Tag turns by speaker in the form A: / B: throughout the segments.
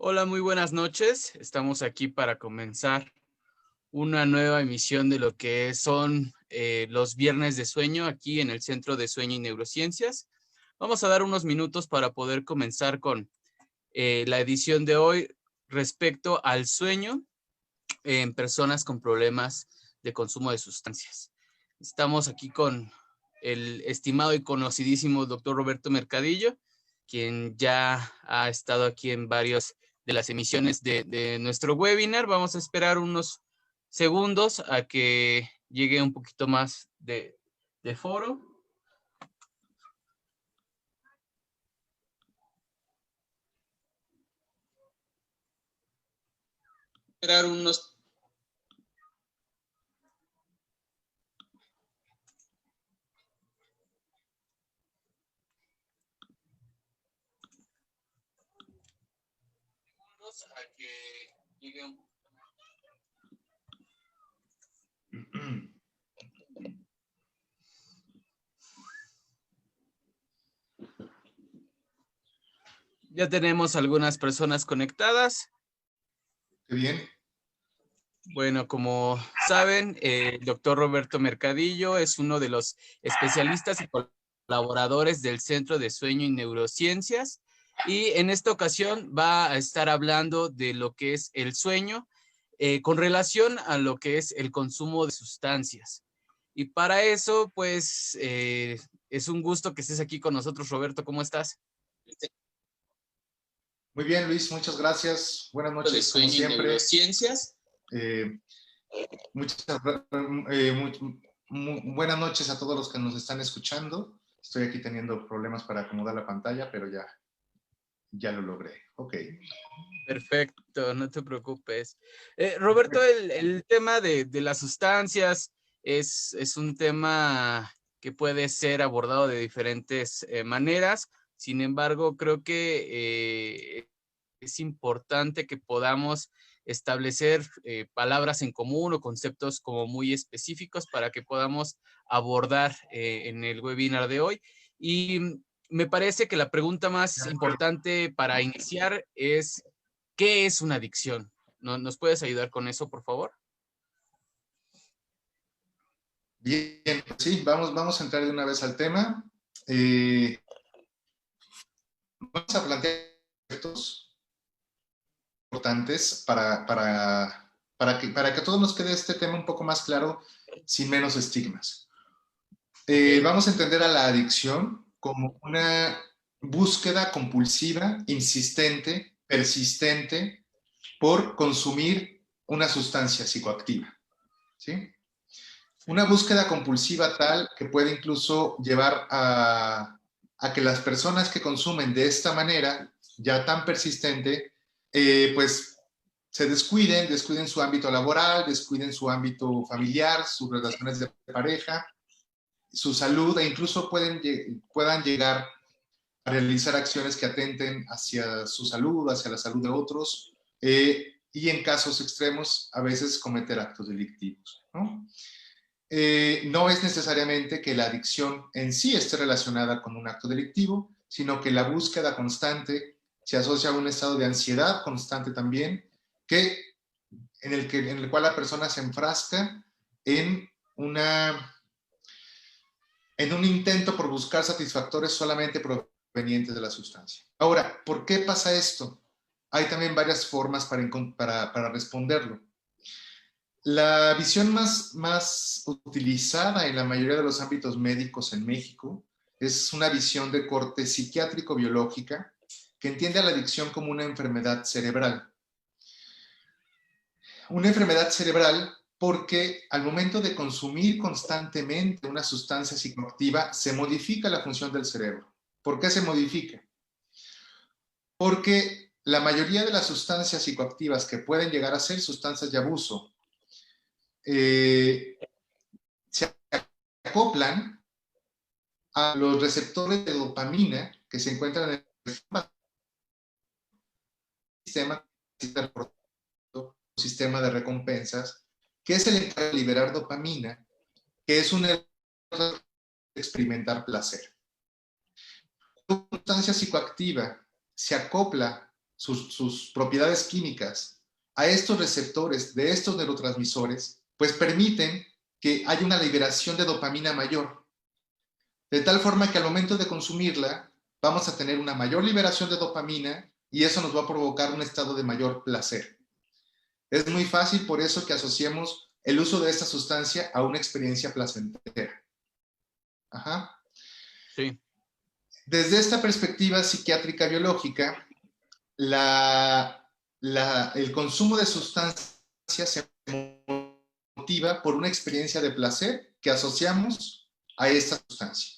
A: Hola, muy buenas noches. Estamos aquí para comenzar una nueva emisión de lo que son los viernes de sueño aquí en el Centro de Sueño y Neurociencias. Vamos a dar unos minutos para poder comenzar con la edición de hoy respecto al sueño en personas con problemas de consumo de sustancias. Estamos aquí con el estimado y conocidísimo doctor Roberto Mercadillo, quien ya ha estado aquí en varios de las emisiones de nuestro webinar. Vamos a esperar unos segundos a que llegue un poquito más de foro. Esperar unos segundos a que llegue un Ya tenemos algunas personas conectadas.
B: Qué bien.
A: Bueno, como saben, el doctor Roberto Mercadillo es uno de los especialistas y colaboradores del Centro de Sueño y Neurociencias, y en esta ocasión va a estar hablando de lo que es el sueño con relación a lo que es el consumo de sustancias. Y para eso, pues, es un gusto que estés aquí con nosotros, Roberto. ¿Cómo estás?
B: Muy bien, Luis, muchas gracias. Buenas
A: De
B: noches, como
A: Sueño y
B: siempre.
A: Neurociencias.
B: Muchas buenas noches a todos los que nos están escuchando. Estoy aquí teniendo problemas para acomodar la pantalla, pero ya lo logré. Ok.
A: Perfecto, no te preocupes. Roberto, el tema de las sustancias es un tema que puede ser abordado de diferentes maneras. Sin embargo, creo que es importante que podamos establecer palabras en común o conceptos como muy específicos para que podamos abordar en el webinar de hoy. Y me parece que la pregunta más importante para iniciar es: ¿qué es una adicción? ¿Nos puedes ayudar con eso, por favor?
B: Bien, sí, vamos a entrar de una vez al tema. Vamos a plantear aspectos importantes para que a todos nos quede este tema un poco más claro, sin menos estigmas.
A: Okay.
B: Vamos a entender a la adicción como una búsqueda compulsiva, insistente, persistente por consumir una sustancia psicoactiva, ¿sí? Una búsqueda compulsiva tal que puede incluso llevar a que las personas que consumen de esta manera, ya tan persistente, pues se descuiden su ámbito laboral, descuiden su ámbito familiar, sus relaciones de pareja, su salud, e incluso puedan llegar a realizar acciones que atenten hacia su salud, hacia la salud de otros, y en casos extremos a veces cometer actos delictivos, ¿no? No es necesariamente que la adicción en sí esté relacionada con un acto delictivo, sino que la búsqueda constante se asocia a un estado de ansiedad constante también, en el cual la persona se enfrasca en en un intento por buscar satisfactores solamente provenientes de la sustancia. Ahora, ¿por qué pasa esto? Hay también varias formas para responderlo. La visión más utilizada en la mayoría de los ámbitos médicos en México es una visión de corte psiquiátrico-biológica que entiende a la adicción como una enfermedad cerebral. Una enfermedad cerebral porque al momento de consumir constantemente una sustancia psicoactiva se modifica la función del cerebro. ¿Por qué se modifica? Porque la mayoría de las sustancias psicoactivas que pueden llegar a ser sustancias de abuso se acoplan a los receptores de dopamina que se encuentran en el sistema de recompensas, que es el encargado de liberar dopamina, que es un experimentar placer. La sustancia psicoactiva se acopla sus propiedades químicas a estos receptores de estos neurotransmisores, pues permiten que haya una liberación de dopamina mayor. De tal forma que al momento de consumirla, vamos a tener una mayor liberación de dopamina y eso nos va a provocar un estado de mayor placer. Es muy fácil por eso que asociemos el uso de esta sustancia a una experiencia placentera. Ajá.
A: Sí.
B: Desde esta perspectiva psiquiátrica biológica, el consumo de sustancias se motiva por una experiencia de placer que asociamos a esta sustancia.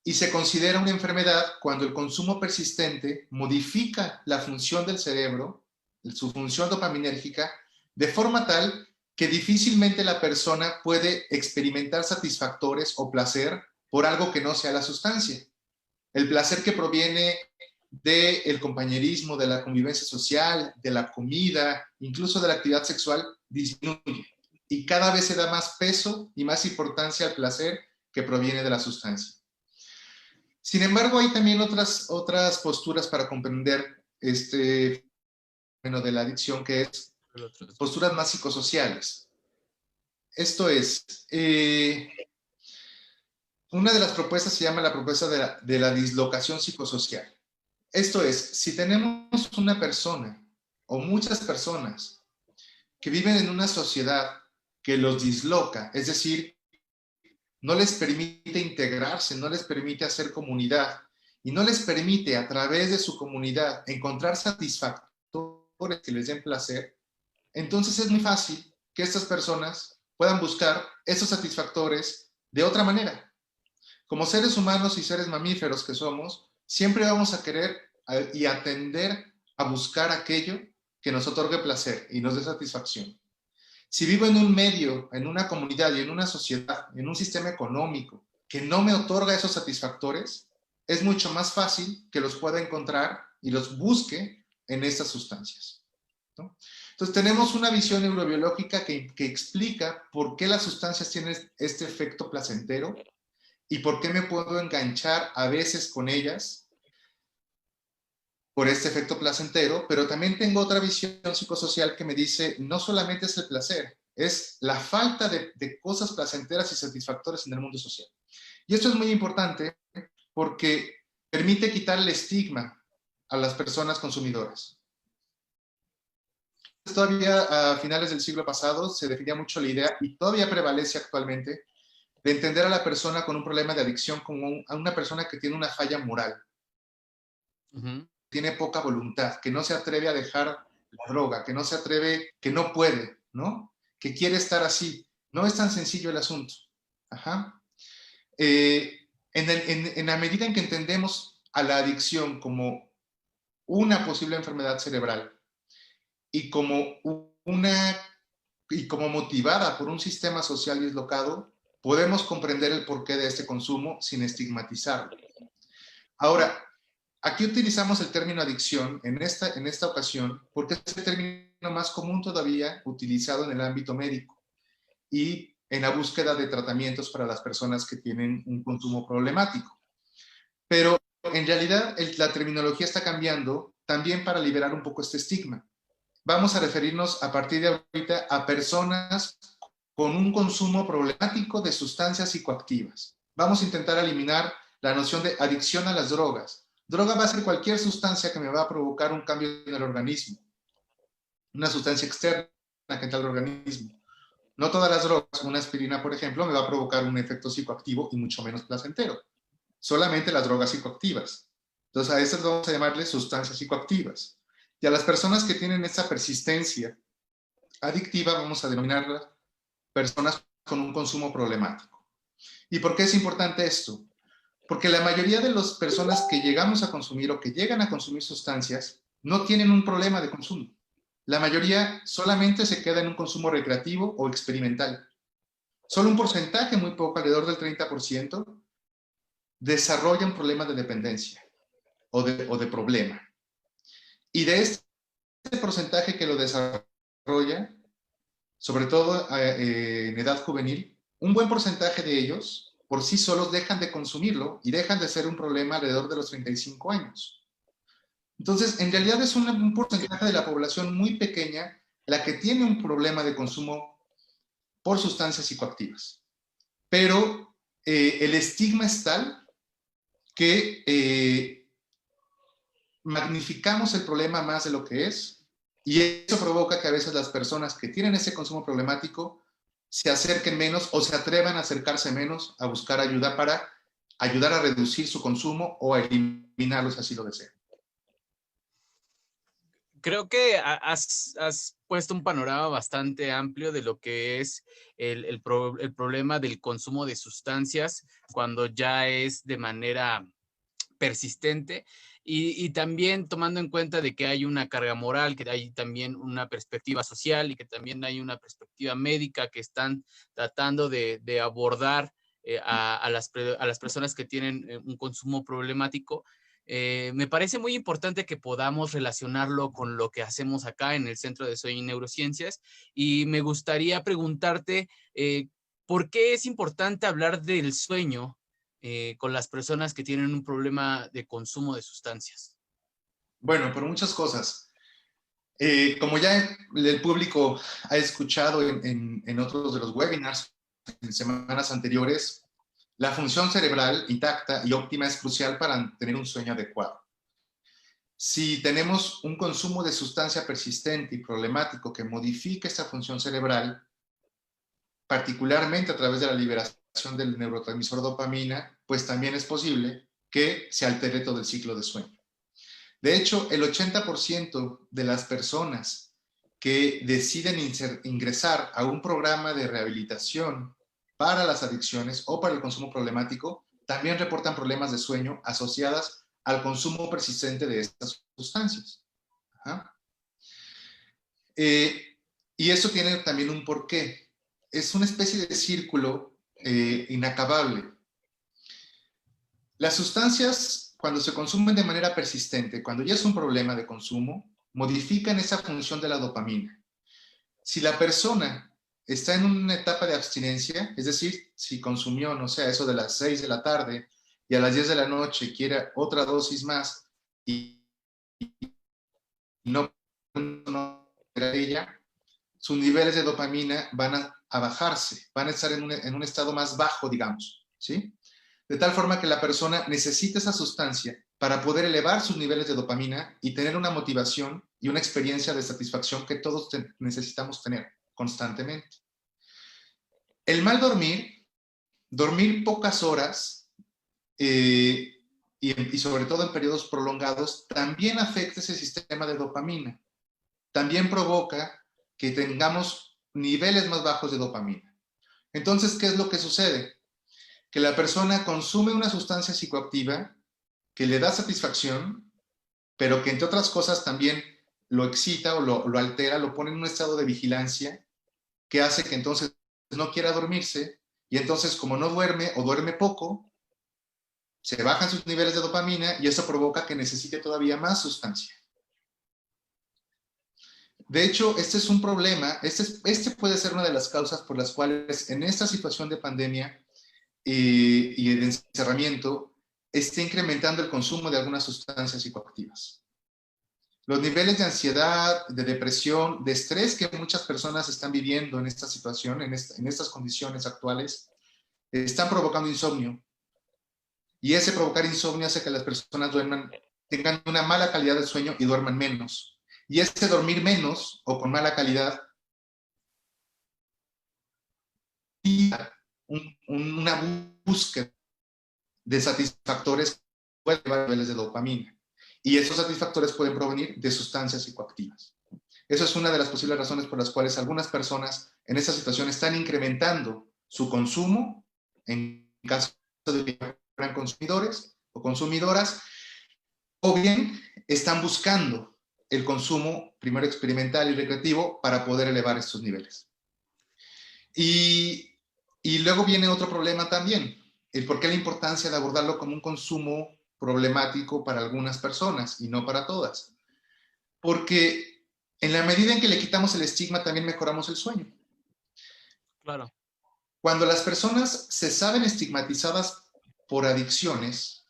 B: Y se considera una enfermedad cuando el consumo persistente modifica la función del cerebro, su función dopaminérgica, de forma tal que difícilmente la persona puede experimentar satisfactores o placer por algo que no sea la sustancia. El placer que proviene del compañerismo, de la convivencia social, de la comida, incluso de la actividad sexual, disminuye. Y cada vez se da más peso y más importancia al placer que proviene de la sustancia. Sin embargo, hay también otras posturas para comprender este fenómeno de la adicción, que es posturas más psicosociales. Esto es, una de las propuestas se llama la propuesta de la dislocación psicosocial. Esto es, si tenemos una persona o muchas personas que viven en una sociedad que los disloca, es decir, no les permite integrarse, no les permite hacer comunidad y no les permite a través de su comunidad encontrar satisfactores que les den placer, entonces es muy fácil que estas personas puedan buscar esos satisfactores de otra manera. Como seres humanos y seres mamíferos que somos, siempre vamos a querer y atender a buscar aquello que nos otorgue placer y nos dé satisfacción. Si vivo en un medio, en una comunidad y en una sociedad, en un sistema económico que no me otorga esos satisfactores, es mucho más fácil que los pueda encontrar y los busque en estas sustancias, ¿no? Entonces tenemos una visión neurobiológica que explica por qué las sustancias tienen este efecto placentero y por qué me puedo enganchar a veces con ellas por este efecto placentero, pero también tengo otra visión psicosocial que me dice, no solamente es el placer, es la falta de cosas placenteras y satisfactorias en el mundo social. Y esto es muy importante porque permite quitar el estigma a las personas consumidoras. Todavía a finales del siglo pasado se definía mucho la idea, y todavía prevalece actualmente, de entender a la persona con un problema de adicción como a una persona que tiene una falla moral. Tiene poca voluntad, que no se atreve a dejar la droga, que no se atreve, que no puede, ¿no? Que quiere estar así. No es tan sencillo el asunto. Ajá. En la medida en que entendemos a la adicción como una posible enfermedad cerebral y como motivada por un sistema social dislocado, podemos comprender el porqué de este consumo sin estigmatizarlo. Ahora, aquí utilizamos el término adicción en esta ocasión porque es el término más común todavía utilizado en el ámbito médico y en la búsqueda de tratamientos para las personas que tienen un consumo problemático. Pero en realidad la terminología está cambiando también para liberar un poco este estigma. Vamos a referirnos a partir de ahorita a personas con un consumo problemático de sustancias psicoactivas. Vamos a intentar eliminar la noción de adicción a las drogas. Droga va a ser cualquier sustancia que me va a provocar un cambio en el organismo. Una sustancia externa que entra al organismo. No todas las drogas, una aspirina, por ejemplo, me va a provocar un efecto psicoactivo y mucho menos placentero. Solamente las drogas psicoactivas. Entonces a esas vamos a llamarle sustancias psicoactivas. Y a las personas que tienen esa persistencia adictiva vamos a denominarlas personas con un consumo problemático. ¿Y por qué es importante esto? Porque la mayoría de las personas que llegamos a consumir o que llegan a consumir sustancias no tienen un problema de consumo. La mayoría solamente se queda en un consumo recreativo o experimental. Solo un porcentaje muy poco, alrededor del 30%, desarrolla un problema de dependencia o de problema. Y de este porcentaje que lo desarrolla, sobre todo en edad juvenil, un buen porcentaje de ellos por sí solos dejan de consumirlo y dejan de ser un problema alrededor de los 35 años. Entonces, en realidad es un porcentaje de la población muy pequeña la que tiene un problema de consumo por sustancias psicoactivas. Pero el estigma es tal que magnificamos el problema más de lo que es, y eso provoca que a veces las personas que tienen ese consumo problemático se acerquen menos o se atrevan a acercarse menos a buscar ayuda para ayudar a reducir su consumo o a eliminarlo si así lo desean.
A: Creo que has puesto un panorama bastante amplio de lo que es el problema del consumo de sustancias cuando ya es de manera persistente y también tomando en cuenta de que hay una carga moral, que hay también una perspectiva social y que también hay una perspectiva médica que están tratando de abordar a las personas que tienen un consumo problemático. Me parece muy importante que podamos relacionarlo con lo que hacemos acá en el Centro de Sueño y Neurociencias y me gustaría preguntarte ¿por qué es importante hablar del sueño con las personas que tienen un problema de consumo de sustancias?
B: Bueno, por muchas cosas. Como ya el público ha escuchado en otros de los webinars en semanas anteriores, la función cerebral intacta y óptima es crucial para tener un sueño adecuado. Si tenemos un consumo de sustancia persistente y problemático que modifique esta función cerebral, particularmente a través de la liberación del neurotransmisor dopamina, pues también es posible que se altere todo el ciclo de sueño. De hecho, el 80% de las personas que deciden ingresar a un programa de rehabilitación para las adicciones o para el consumo problemático también reportan problemas de sueño asociadas al consumo persistente de estas sustancias. Y eso tiene también un porqué. Es una especie de círculo inacabable. Las sustancias, cuando se consumen de manera persistente, cuando ya es un problema de consumo, modifican esa función de la dopamina. Si la persona está en una etapa de abstinencia, es decir, si consumió, no sé, eso de las 6 de la tarde y a las 10 de la noche quiere otra dosis más y no era ella, sus niveles de dopamina van a bajarse, van a estar en un estado más bajo, digamos, ¿sí? De tal forma que la persona necesita esa sustancia para poder elevar sus niveles de dopamina y tener una motivación y una experiencia de satisfacción que todos necesitamos tener constantemente. El mal dormir, dormir pocas horas y sobre todo en periodos prolongados, también afecta ese sistema de dopamina. También provoca que tengamos niveles más bajos de dopamina. Entonces, ¿qué es lo que sucede? Que la persona consume una sustancia psicoactiva que le da satisfacción, pero que entre otras cosas también lo excita o lo altera, lo pone en un estado de vigilancia que hace que entonces no quiera dormirse y entonces como no duerme o duerme poco, se bajan sus niveles de dopamina y eso provoca que necesite todavía más sustancia. De hecho, este es un problema, este puede ser una de las causas por las cuales en esta situación de pandemia y el encerramiento está incrementando el consumo de algunas sustancias psicoactivas. Los niveles de ansiedad, de depresión, de estrés que muchas personas están viviendo en esta situación, en estas condiciones actuales, están provocando insomnio. Y ese provocar insomnio hace que las personas tengan una mala calidad de sueño y duerman menos. Y ese dormir menos o con mala calidad una búsqueda de satisfactores que pueden llevar a niveles de dopamina. Y esos satisfactores pueden provenir de sustancias psicoactivas. Eso es una de las posibles razones por las cuales algunas personas en esta situación están incrementando su consumo en caso de que fueran consumidores o consumidoras, o bien están buscando el consumo primero experimental y recreativo para poder elevar estos niveles. Y luego viene otro problema también, el por qué la importancia de abordarlo como un consumo problemático para algunas personas y no para todas. Porque en la medida en que le quitamos el estigma, también mejoramos el sueño.
A: Claro.
B: Cuando las personas se saben estigmatizadas por adicciones,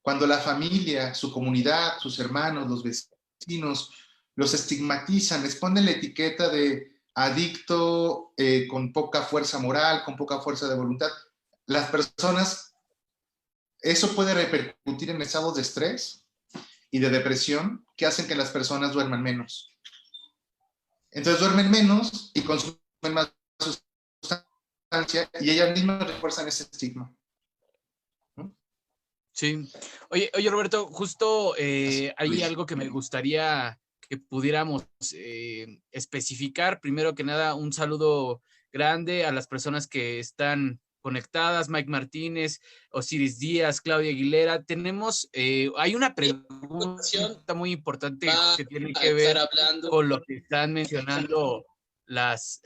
B: cuando la familia, su comunidad, sus hermanos, los vecinos, los estigmatizan, les ponen la etiqueta de adicto, con poca fuerza moral, con poca fuerza de voluntad, las personas, eso puede repercutir en estados de estrés y de depresión que hacen que las personas duerman menos. Entonces duermen menos y consumen más sustancia y ellas mismas refuerzan ese estigma.
A: Sí. Oye, Roberto, justo hay algo que me gustaría que pudiéramos especificar. Primero que nada, un saludo grande a las personas que están conectadas, Mike Martínez, Osiris Díaz, Claudia Aguilera. Tenemos, hay una pregunta muy importante que tiene que ver con lo que están mencionando las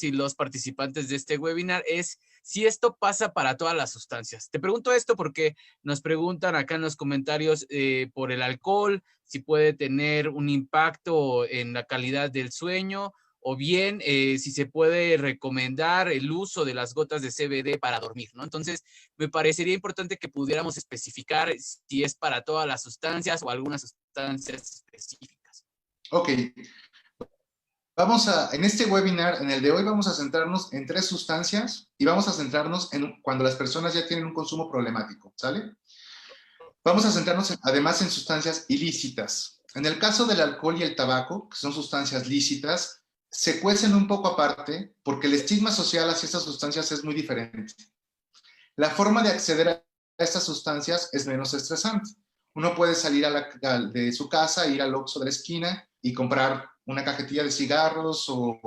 A: y los participantes de este webinar, es si esto pasa para todas las sustancias. Te pregunto esto porque nos preguntan acá en los comentarios por el alcohol, si puede tener un impacto en la calidad del sueño, o bien si se puede recomendar el uso de las gotas de CBD para dormir, ¿no? Entonces, me parecería importante que pudiéramos especificar si es para todas las sustancias o algunas sustancias específicas.
B: Ok. En este webinar, en el de hoy, vamos a centrarnos en 3 sustancias y vamos a centrarnos en cuando las personas ya tienen un consumo problemático, ¿sale? Vamos a centrarnos además en sustancias ilícitas. En el caso del alcohol y el tabaco, que son sustancias lícitas, se cuecen un poco aparte porque el estigma social hacia estas sustancias es muy diferente. La forma de acceder a estas sustancias es menos estresante. Uno puede salir de su casa, ir al Oxxo de la esquina y comprar una cajetilla de cigarros o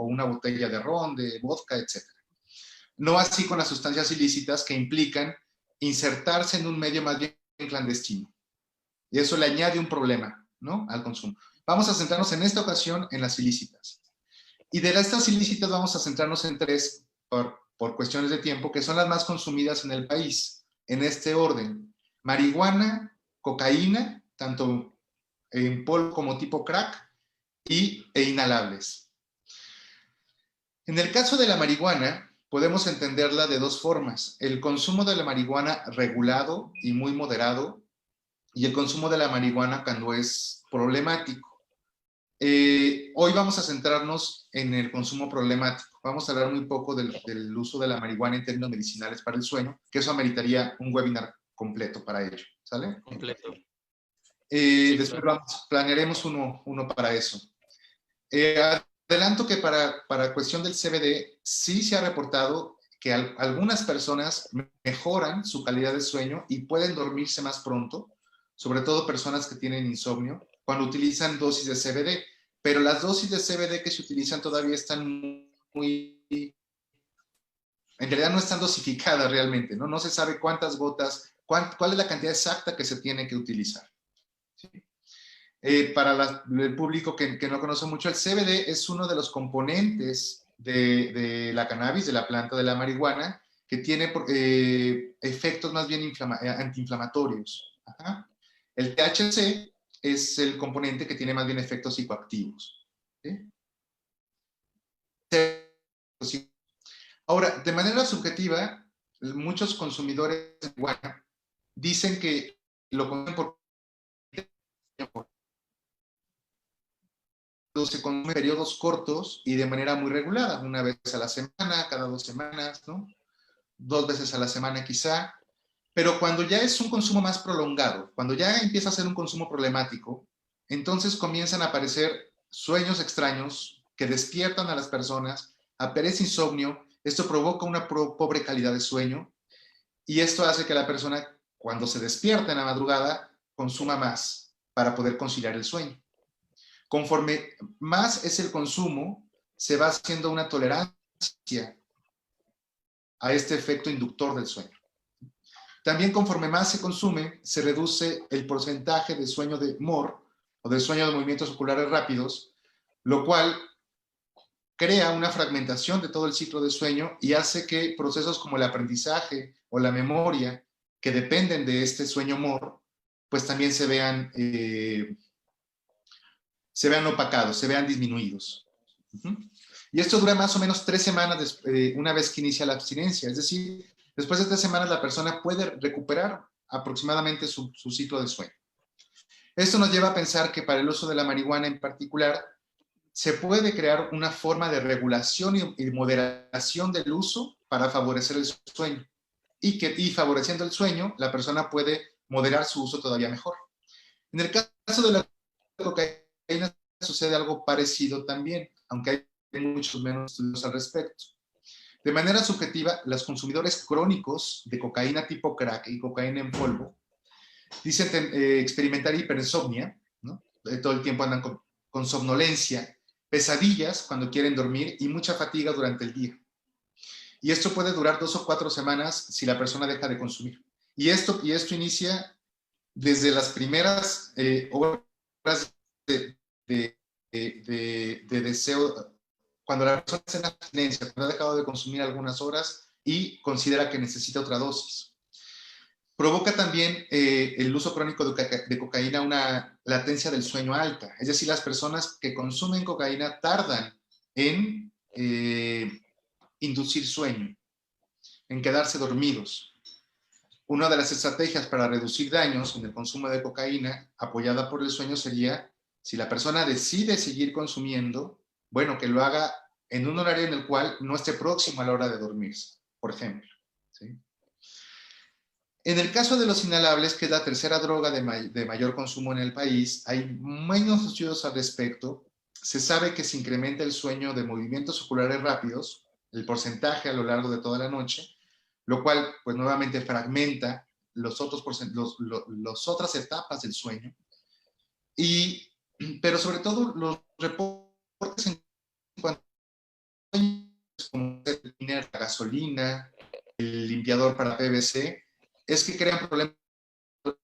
B: una botella de ron, de vodka, etc. No así con las sustancias ilícitas que implican insertarse en un medio más bien clandestino. Y eso le añade un problema, ¿no?, al consumo. Vamos a centrarnos en esta ocasión en las ilícitas. Y de estas ilícitas vamos a centrarnos en 3 por cuestiones de tiempo, que son las más consumidas en el país, en este orden: marihuana, cocaína, tanto en polvo como tipo crack, e inhalables. En el caso de la marihuana, podemos entenderla de 2 formas: el consumo de la marihuana regulado y muy moderado, y el consumo de la marihuana cuando es problemático. Hoy vamos a centrarnos en el consumo problemático. Vamos a hablar muy poco del uso de la marihuana en términos medicinales para el sueño, que eso ameritaría un webinar completo para ello, ¿sale?
A: Completo.
B: Sí, después claro, planearemos uno para eso. Adelanto que para cuestión del CBD, sí se ha reportado que algunas personas mejoran su calidad de sueño y pueden dormirse más pronto, sobre todo personas que tienen insomnio, cuando utilizan dosis de CBD. Pero las dosis de CBD que se utilizan todavía están muy... En realidad no están dosificadas realmente, ¿no? No se sabe cuántas gotas, cuál es la cantidad exacta que se tiene que utilizar. ¿Sí? Para el público que no conoce mucho, el CBD es uno de los componentes de la cannabis, de la planta de la marihuana, que tiene efectos más bien antiinflamatorios. Ajá. El THC es el componente que tiene más bien efectos psicoactivos. ¿Sí? Ahora, de manera subjetiva, muchos consumidores de marihuana dicen que lo consumen por se consume en periodos cortos y de manera muy regulada, una vez a la semana, cada 2 semanas, ¿no? 2 veces a la semana quizá, pero cuando ya es un consumo más prolongado, cuando ya empieza a ser un consumo problemático, entonces comienzan a aparecer sueños extraños que despiertan a las personas, aparece insomnio, esto provoca una pobre calidad de sueño y esto hace que la persona, cuando se despierta en la madrugada, consuma más para poder conciliar el sueño. Conforme más es el consumo, se va haciendo una tolerancia a este efecto inductor del sueño. También conforme más se consume, se reduce el porcentaje de sueño de MOR, o de sueño de movimientos oculares rápidos, lo cual crea una fragmentación de todo el ciclo de sueño y hace que procesos como el aprendizaje o la memoria, que dependen de este sueño MOR, pues también se vean opacados, se vean disminuidos. Y esto dura más o menos 3 semanas una vez que inicia la abstinencia. Es decir, después de 3 semanas la persona puede recuperar aproximadamente su ciclo de sueño. Esto nos lleva a pensar que para el uso de la marihuana en particular, se puede crear una forma de regulación y moderación del uso para favorecer el sueño. Y favoreciendo el sueño, la persona puede moderar su uso todavía mejor. En el caso de la cocaína sucede algo parecido también, aunque hay muchos menos estudios al respecto. De manera subjetiva, los consumidores crónicos de cocaína tipo crack y cocaína en polvo dicen experimentar hiperinsomnia, ¿no? Todo el tiempo andan con somnolencia, pesadillas cuando quieren dormir y mucha fatiga durante el día. Y esto puede durar 2 o 4 semanas si la persona deja de consumir. Y esto inicia desde las primeras horas de deseo, cuando la persona está en abstinencia, cuando ha dejado de consumir algunas horas y considera que necesita otra dosis. Provoca también el uso crónico de cocaína una latencia del sueño alta. Es decir, las personas que consumen cocaína tardan en inducir sueño, en quedarse dormidos. Una de las estrategias para reducir daños en el consumo de cocaína apoyada por el sueño sería, si la persona decide seguir consumiendo, bueno, que lo haga en un horario en el cual no esté próximo a la hora de dormirse, por ejemplo. ¿Sí? En el caso de los inhalables, que es la tercera droga de mayor consumo en el país, hay menos estudios al respecto. Se sabe que se incrementa el sueño de movimientos oculares rápidos, el porcentaje a lo largo de toda la noche, lo cual, pues nuevamente fragmenta las otras etapas del sueño. Pero sobre todo los reportes en cuanto a como la gasolina, el limpiador para PVC, es que crean problemas. En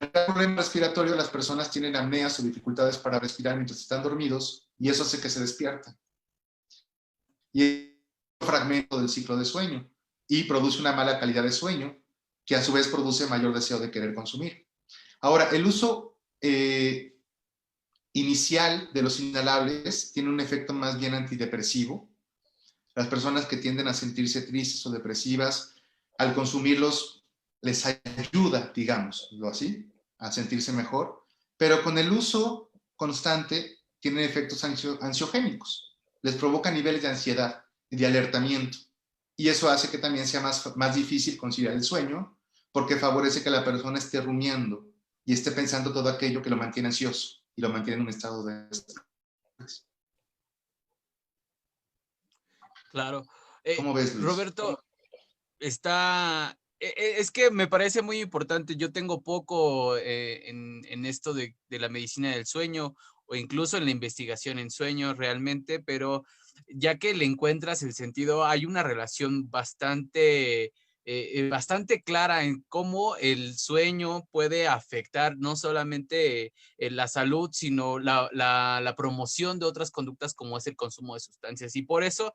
B: el problema respiratorio, las personas tienen apneas o dificultades para respirar mientras están dormidos y eso hace que se despiertan. Y es un fragmento del ciclo de sueño y produce una mala calidad de sueño que a su vez produce mayor deseo de querer consumir. Ahora, el uso inicial de los inhalables tiene un efecto más bien antidepresivo. Las personas que tienden a sentirse tristes o depresivas, al consumirlos les ayuda, digámoslo así, a sentirse mejor, pero con el uso constante tienen efectos ansiogénicos, les provoca niveles de ansiedad y de alertamiento, y eso hace que también sea más difícil conciliar el sueño, porque favorece que la persona esté rumiando y esté pensando todo aquello que lo mantiene ansioso y lo mantiene en un estado de estrés.
A: Claro.
B: ¿Cómo ves, Luis?
A: Roberto, es que me parece muy importante. Yo tengo poco en esto de la medicina del sueño o incluso en la investigación en sueños realmente, pero ya que le encuentras el sentido, hay una relación bastante clara en cómo el sueño puede afectar no solamente la salud, sino la promoción de otras conductas como es el consumo de sustancias. Y por eso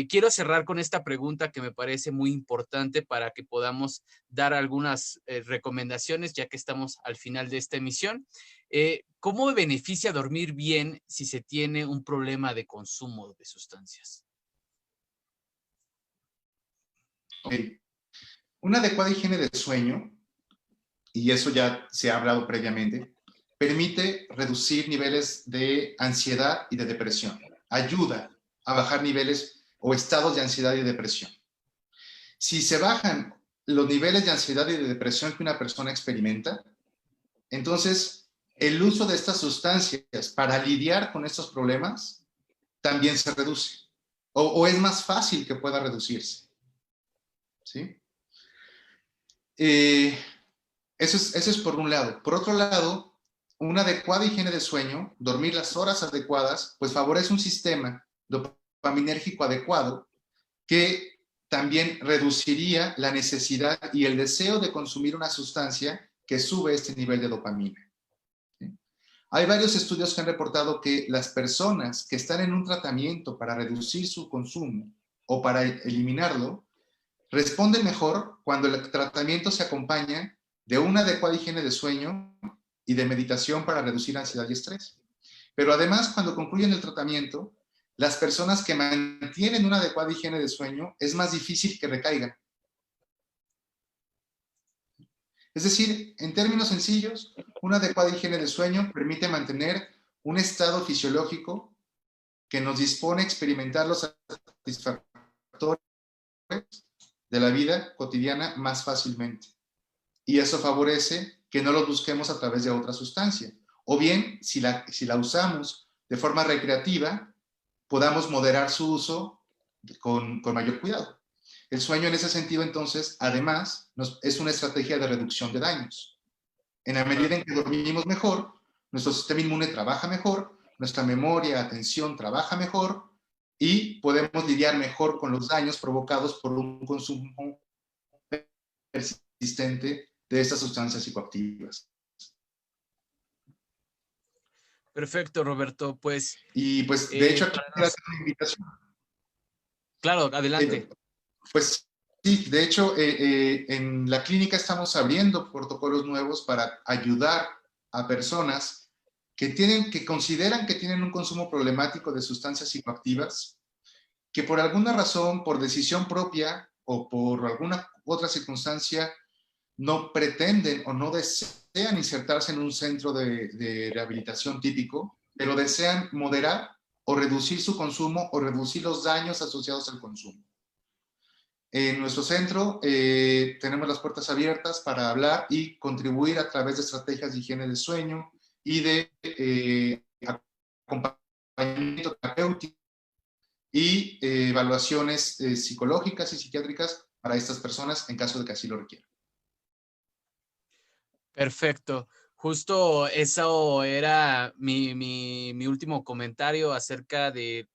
A: quiero cerrar con esta pregunta que me parece muy importante para que podamos dar algunas recomendaciones, ya que estamos al final de esta emisión. ¿Cómo beneficia dormir bien si se tiene un problema de consumo de sustancias?
B: Okay. Una adecuada higiene del sueño, y eso ya se ha hablado previamente, permite reducir niveles de ansiedad y de depresión. Ayuda a bajar niveles o estados de ansiedad y depresión. Si se bajan los niveles de ansiedad y de depresión que una persona experimenta, entonces el uso de estas sustancias para lidiar con estos problemas también se reduce o es más fácil que pueda reducirse. ¿Sí? Eso es por un lado. Por otro lado, una adecuada higiene de sueño, dormir las horas adecuadas, pues favorece un sistema dopaminérgico adecuado que también reduciría la necesidad y el deseo de consumir una sustancia que sube este nivel de dopamina. ¿Sí? Hay varios estudios que han reportado que las personas que están en un tratamiento para reducir su consumo o para eliminarlo, responden mejor cuando el tratamiento se acompaña de una adecuada higiene de sueño y de meditación para reducir ansiedad y estrés. Pero además, cuando concluyen el tratamiento, las personas que mantienen una adecuada higiene de sueño es más difícil que recaigan. Es decir, en términos sencillos, una adecuada higiene del sueño permite mantener un estado fisiológico que nos dispone a experimentar los satisfactores de la vida cotidiana más fácilmente. Y eso favorece que no los busquemos a través de otra sustancia. O bien, si la usamos de forma recreativa, podamos moderar su uso con mayor cuidado. El sueño en ese sentido, entonces, además, es una estrategia de reducción de daños. En la medida en que dormimos mejor, nuestro sistema inmune trabaja mejor, nuestra memoria, atención trabaja mejor y podemos lidiar mejor con los daños provocados por un consumo persistente de estas sustancias psicoactivas.
A: Perfecto, Roberto. Pues,
B: y pues, de hecho, aquí quiero hacer una invitación.
A: Claro, adelante.
B: Pues sí, de hecho, en la clínica estamos abriendo protocolos nuevos para ayudar a personas que consideran que tienen un consumo problemático de sustancias psicoactivas, que por alguna razón, por decisión propia o por alguna otra circunstancia, no pretenden o no desean insertarse en un centro de rehabilitación típico, pero desean moderar o reducir su consumo o reducir los daños asociados al consumo. En nuestro centro tenemos las puertas abiertas para hablar y contribuir a través de estrategias de higiene de sueño y de acompañamiento terapéutico y evaluaciones psicológicas y psiquiátricas para estas personas en caso de que así lo requieran.
A: Perfecto. Justo eso era mi último comentario acerca de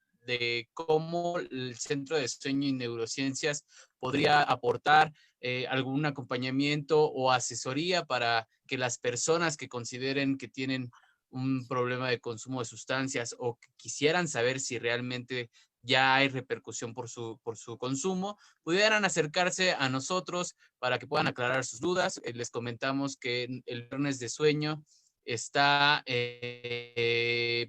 A: cómo el Centro de Sueño y Neurociencias podría aportar algún acompañamiento o asesoría para que las personas que consideren que tienen un problema de consumo de sustancias o que quisieran saber si realmente ya hay repercusión por su consumo, pudieran acercarse a nosotros para que puedan aclarar sus dudas. Les comentamos que el viernes de sueño está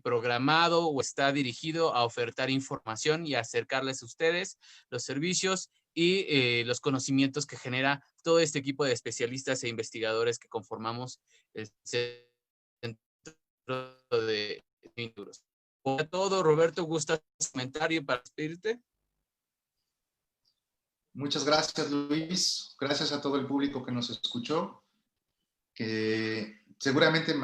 A: programado o está dirigido a ofertar información y a acercarles a ustedes los servicios y los conocimientos que genera todo este equipo de especialistas e investigadores que conformamos el Centro de Neurociencias. Por todo, Roberto, ¿gustas comentario para despedirte?
B: Muchas gracias, Luis. Gracias a todo el público que nos escuchó, que seguramente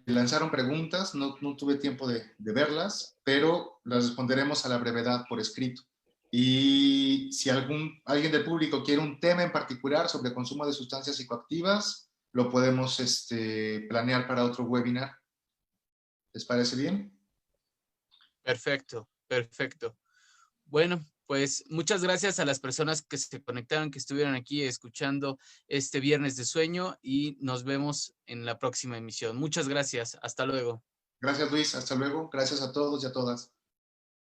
B: lanzaron preguntas, no tuve tiempo de verlas, pero las responderemos a la brevedad por escrito. Y si alguien del público quiere un tema en particular sobre consumo de sustancias psicoactivas, lo podemos planear para otro webinar. ¿Les parece bien?
A: Perfecto, perfecto. Bueno, pues muchas gracias a las personas que se conectaron, que estuvieron aquí escuchando este viernes de sueño y nos vemos en la próxima emisión. Muchas gracias. Hasta luego.
B: Gracias, Luis. Hasta luego. Gracias a todos y a todas.